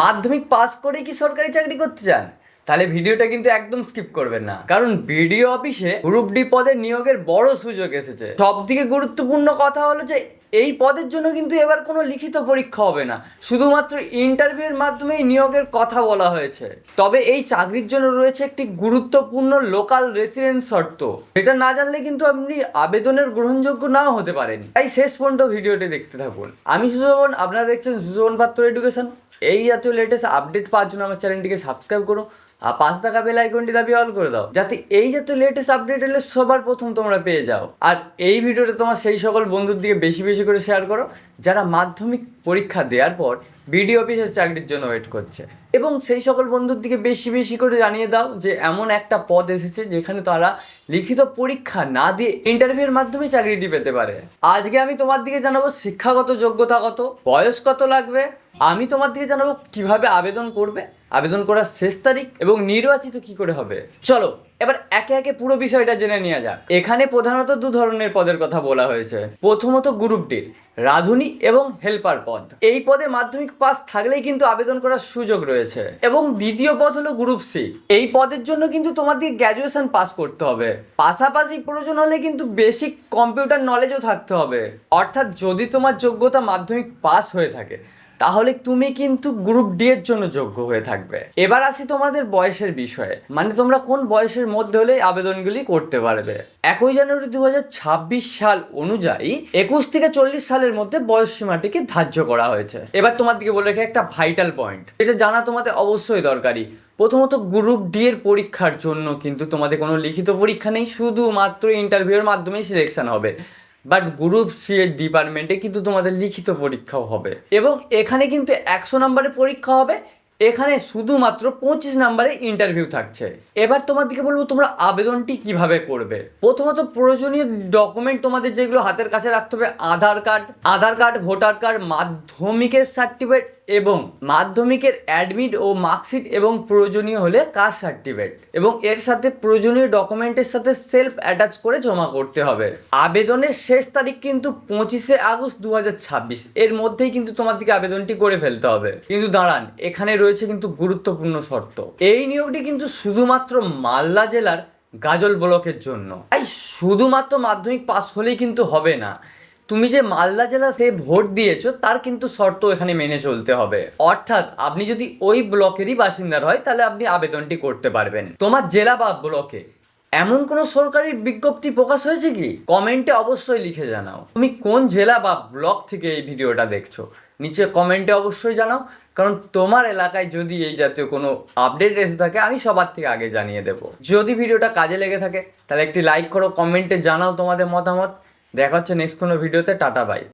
মাধ্যমিক পাস করে কি সরকারি চাকরি করতে চান? তাহলে ভিডিওটা কিন্তু একদম স্কিপ করবেন না, কারণ বিডিও অফিসে গ্রুপ ডি পদে নিয়োগের বড় সুযোগ এসেছে। সব থেকে গুরুত্বপূর্ণ কথা হলো যে এই পদের জন্য কিন্তু এবার কোনো লিখিত পরীক্ষা হবে না, শুধুমাত্র ইন্টারভিউয়ের মাধ্যমেই নিয়োগের কথা বলা হয়েছে। তবে এই চাকরির জন্য রয়েছে একটি গুরুত্বপূর্ণ লোকাল রেসিডেন্ট শর্ত, এটা না জানলে কিন্তু আপনি আবেদনের গ্রহণযোগ্য নাও হতে পারেন। তাই শেষ পর্যন্ত ভিডিওটি দেখতে থাকুন। আমি সুশোভন, আপনারা দেখছেন সুশোভন পাত্র এডুকেশন। এই জাতীয় লেটেস্ট আপডেট পাওয়ার জন্য আমার চ্যানেলটিকে সাবস্ক্রাইব করো আর পাশে থাকা বেল আইকনটি দাবি অল করে দাও, যাতে এই জাতীয় লেটেস্ট আপডেট এলে সবার প্রথম তোমরা পেয়ে যাও। আর এই ভিডিওটা তোমার সেই সকল বন্ধুর দিকে বেশি বেশি করে শেয়ার করো যারা মাধ্যমিক পরীক্ষা দেওয়ার পর বিডিও অফিসের চাকরির জন্য ওয়েট করছে, এবং সেই সকল বন্ধুর দিকে বেশি বেশি করে জানিয়ে দাও যে এমন একটা পদ এসেছে যেখানে তারা লিখিত পরীক্ষা না দিয়ে ইন্টারভিউয়ের মাধ্যমে চাকরিটি পেতে পারে। আজকে আমি তোমার দিকে জানাবো শিক্ষাগত যোগ্যতা কত, বয়স কত লাগবে, আমি তোমার দিকে জানাবো কিভাবে আবেদন করবে, আবেদন করার শেষ তারিখ এবং নির্বাচিত কি করে হবে। চলো এবার একে একে পুরো বিষয়টা জেনে নেওয়া যাক। এখানে প্রধানত দু ধরনের পদের কথা বলা হয়েছে। প্রথমত গ্রুপ ডির রাঁধুনি এবং হেল্পার পদ। এই পদে মাধ্যমিক পাস থাকলেই কিন্তু আবেদন করার সুযোগ রয়েছে। এবং দ্বিতীয় পদ হলো গ্রুপ সি। এই পদের জন্য কিন্তু তোমাদের গ্র্যাজুয়েশন পাস করতে হবে, পাশাপাশি প্রয়োজন হলে কিন্তু বেসিক কম্পিউটার নলেজও থাকতে হবে। অর্থাৎ যদি তোমার যোগ্যতা মাধ্যমিক পাস হয়ে থাকে তাহলে তুমি কিন্তু গ্রুপ ডি এর জন্য যোগ্য হয়ে থাকবে। এবার আসি তোমাদের বয়সের বিষয়ে, মানে তোমরা কোন বয়সের মধ্যে হলে আবেদনগুলি করতে পারবে। 1 জানুয়ারি 2026 সাল অনুযায়ী 21 থেকে 40 সালের মধ্যে বয়স সীমাটিকে ধার্য করা হয়েছে। এবার তোমার দিকে বলে রেখে একটা ভাইটাল পয়েন্ট, এটা জানা তোমাদের অবশ্যই দরকারি। প্রথমত গ্রুপ ডি এর পরীক্ষার জন্য কিন্তু তোমাদের কোনো লিখিত পরীক্ষা নেই, শুধুমাত্র ইন্টারভিউয়ের মাধ্যমেই সিলেকশন হবে। বাট গ্রুপ সি এর ডিপার্টমেন্টে কিন্তু তোমাদের লিখিত পরীক্ষাও হবে, এবং এখানে কিন্তু 100 নম্বরের পরীক্ষা হবে। এখানে শুধুমাত্র 25 নম্বরে ইন্টারভিউ থাকছে। এবার তোমার দিকে বলবো তোমরা আবেদনটি কিভাবে করবে। প্রথমত প্রয়োজনীয় ডকুমেন্ট তোমাদের যেগুলো হাতের কাছে রাখতে হবে, আধার কার্ড, ভোটার কার্ড, মাধ্যমিকের সার্টিফিকেট এবং মাধ্যমিকের অ্যাডমিট ও মার্কশিট, এবং প্রয়োজনীয় হলে কাস্ট সার্টিফিকেট, এবং এর সাথে প্রয়োজনীয় ডকুমেন্টের সাথে সেলফ অ্যাটাচ করে জমা করতে হবে। আবেদনের শেষ তারিখ কিন্তু 25শে আগস্ট 2026, এর মধ্যেই কিন্তু তোমার দিকে আবেদনটি করে ফেলতে হবে। কিন্তু দাঁড়ান, এখানে রয়েছে কিন্তু গুরুত্বপূর্ণ শর্ত। এই নিয়োগটি কিন্তু শুধুমাত্র মালদা জেলার গাজল ব্লকের জন্য। তাই শুধুমাত্র মাধ্যমিক পাস হলেই কিন্তু হবে না, তুমি যে মালদা জেলা সে ভোট দিয়েছো তার কিন্তু শর্ত এখানে মেনে চলতে হবে। অর্থাৎ আপনি যদি ওই ব্লকেরই বাসিন্দার হয় তাহলে আপনি আবেদনটি করতে পারবেন। তোমার জেলা বা ব্লকে এমন কোনো সরকারি বিজ্ঞপ্তি প্রকাশ হয়েছে কি? কমেন্টে অবশ্যই লিখে জানাও তুমি কোন জেলা বা ব্লক থেকে এই ভিডিওটা দেখছো, নিচে কমেন্টে অবশ্যই জানাও, কারণ তোমার এলাকায় যদি এই জাতীয় কোনো আপডেট এসে থাকে আমি সবার থেকে আগে জানিয়ে দেবো। যদি ভিডিওটা কাজে লেগে থাকে তাহলে একটি লাইক করো, কমেন্টে জানাও তোমাদের মতামত। দেখা হচ্ছে নেক্সট কোনো ভিডিওতে। Tata bye.